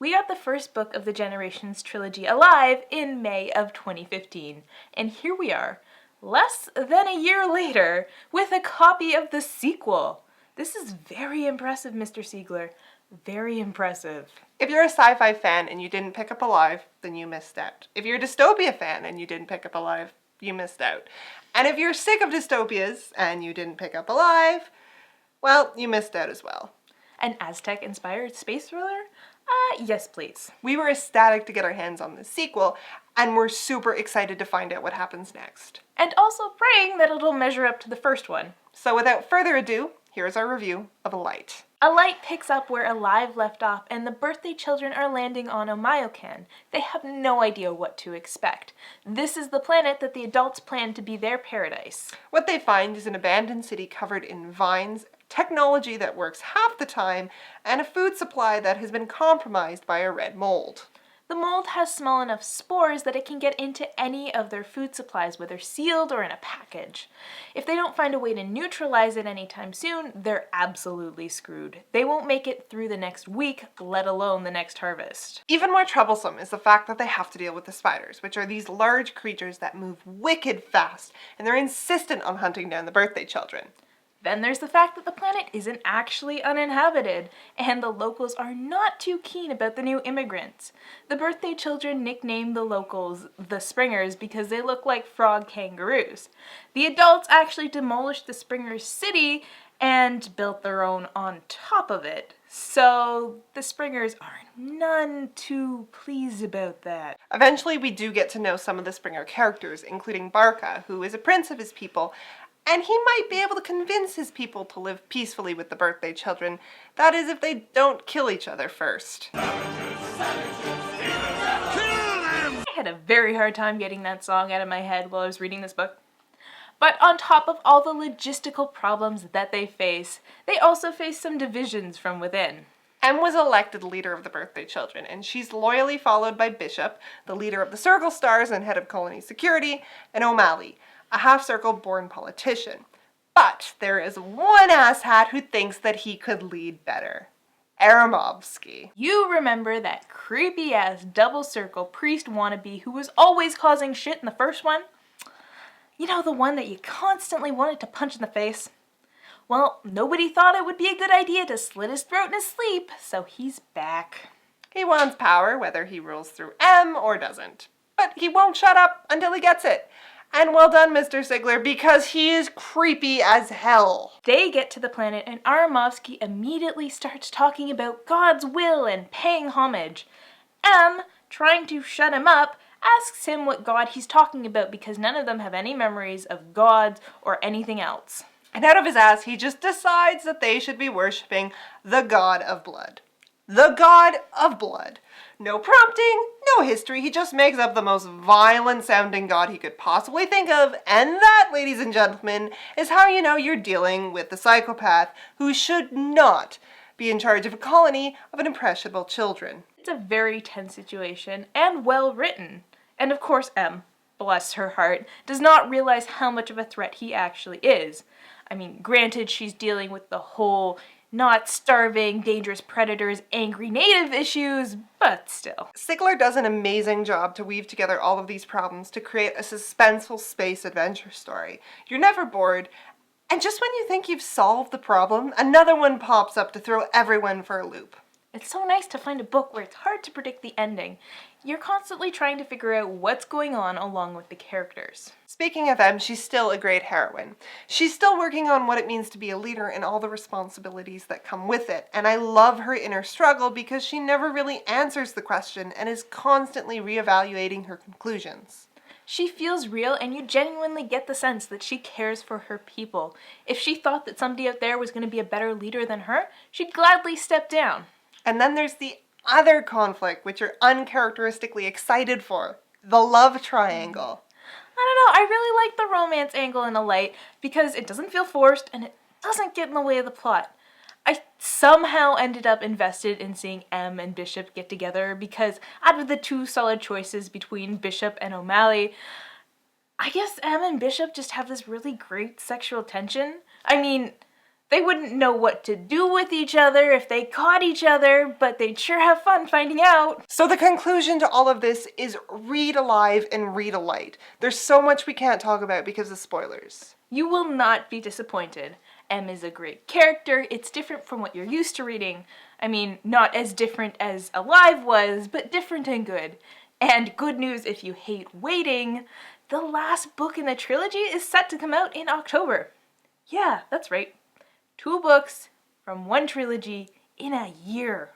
We got the first book of the Generations Trilogy Alive in May of 2015, and here we are, less than a year later, with a copy of the sequel. This is very impressive, Mr. Sigler. Very impressive. If you're a sci-fi fan and you didn't pick up Alive, then you missed out. If you're a dystopia fan and you didn't pick up Alive, you missed out. And if you're sick of dystopias and you didn't pick up Alive, well, you missed out as well. An Aztec-inspired space thriller? Yes, please. We were ecstatic to get our hands on this sequel, and we're super excited to find out what happens next. And also praying that it'll measure up to the first one. So without further ado, here's our review of Alight. Alight picks up where Alive left off, and the birthday children are landing on Omayocan. They have no idea what to expect. This is the planet that the adults plan to be their paradise. What they find is an abandoned city covered in vines, technology that works half the time, and a food supply that has been compromised by a red mold. The mold has small enough spores that it can get into any of their food supplies, whether sealed or in a package. If they don't find a way to neutralize it anytime soon, they're absolutely screwed. They won't make it through the next week, let alone the next harvest. Even more troublesome is the fact that they have to deal with the spiders, which are these large creatures that move wicked fast, and they're insistent on hunting down the birthday children. Then there's the fact that the planet isn't actually uninhabited, and the locals are not too keen about the new immigrants. The birthday children nicknamed the locals the Springers because they look like frog kangaroos. The adults actually demolished the Springers city and built their own on top of it. So the Springers are none too pleased about that. Eventually we do get to know some of the Springer characters, including Barca, who is a prince of his people, and he might be able to convince his people to live peacefully with the birthday children. That is, if they don't kill each other first. I had a very hard time getting that song out of my head while I was reading this book. But on top of all the logistical problems that they face, they also face some divisions from within. Em was elected leader of the birthday children, and she's loyally followed by Bishop, the leader of the Circle Stars and head of colony security, and O'Malley, a half-circle-born politician. But there is one asshat who thinks that he could lead better. Aramovsky. You remember that creepy-ass double-circle priest wannabe who was always causing shit in the first one? You know, the one that you constantly wanted to punch in the face? Well, nobody thought it would be a good idea to slit his throat in his sleep, so he's back. He wants power, whether he rules through M or doesn't. But he won't shut up until he gets it. And well done, Mr. Sigler, because he is creepy as hell. They get to the planet and Aramovsky immediately starts talking about God's will and paying homage. M, trying to shut him up, asks him what God he's talking about because none of them have any memories of gods or anything else. And out of his ass, he just decides that they should be worshipping the God of Blood. The God of Blood. No prompting, no history, he just makes up the most violent sounding god he could possibly think of, and that, ladies and gentlemen, is how you know you're dealing with the psychopath who should not be in charge of a colony of impressionable children. It's a very tense situation, and well written. And of course M, bless her heart, does not realize how much of a threat he actually is. I mean, granted, she's dealing with the whole not starving, dangerous predators, angry native issues, but still. Sigler does an amazing job to weave together all of these problems to create a suspenseful space adventure story. You're never bored, and just when you think you've solved the problem, another one pops up to throw everyone for a loop. It's so nice to find a book where it's hard to predict the ending. You're constantly trying to figure out what's going on along with the characters. Speaking of Em, she's still a great heroine. She's still working on what it means to be a leader and all the responsibilities that come with it, and I love her inner struggle because she never really answers the question and is constantly reevaluating her conclusions. She feels real, and you genuinely get the sense that she cares for her people. If she thought that somebody out there was going to be a better leader than her, she'd gladly step down. And then there's the other conflict, which you're uncharacteristically excited for. The love triangle. I don't know, I really like the romance angle in Alight because it doesn't feel forced and it doesn't get in the way of the plot. I somehow ended up invested in seeing M and Bishop get together because out of the two solid choices between Bishop and O'Malley, I guess M and Bishop just have this really great sexual tension. I mean, They wouldn't know what to do with each other if they caught each other, but they'd sure have fun finding out. So the conclusion to all of this is read Alive and read Alight. There's so much we can't talk about because of spoilers. You will not be disappointed. Em is a great character. It's different from what you're used to reading. I mean, not as different as Alive was, but different and good. And good news if you hate waiting, the last book in the trilogy is set to come out in October. Yeah, that's right. 2 books from 1 trilogy in a year.